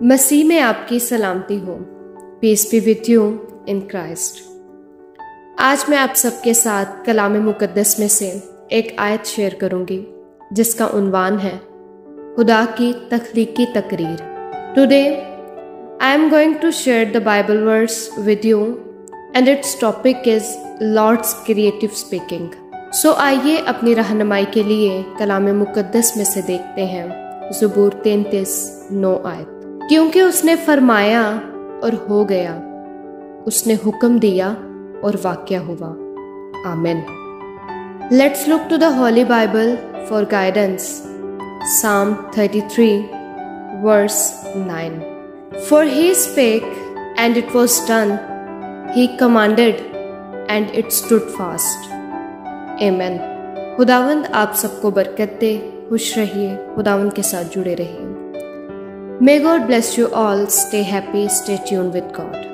मसीह में आपकी सलामती हो। Peace be with you in Christ. आज मैं आप सबके साथ कलाम मुकद्दस में से एक आयत शेयर करूंगी जिसका उन्वान है खुदा की तख्लीकी तकरीर। Today I am going to share the Bible verse with you and its topic is Lord's creative speaking. So आइए अपनी रहनुमाई के लिए कलाम मुकद्दस में से देखते हैं ज़बूर 33:9 आयत। क्योंकि उसने फरमाया और हो गया, उसने हुक्म दिया और वाक़या हुआ। आमीन। Let's look to the holy Bible for guidance. Psalm 33 verse 9। For he spake and it was done, he commanded and it stood fast। Amen। खुदावंद आप सबको बरकत दे। खुश रहिए, खुदावंद के साथ जुड़े रहिए। May God bless you all. Stay happy, stay tuned with God।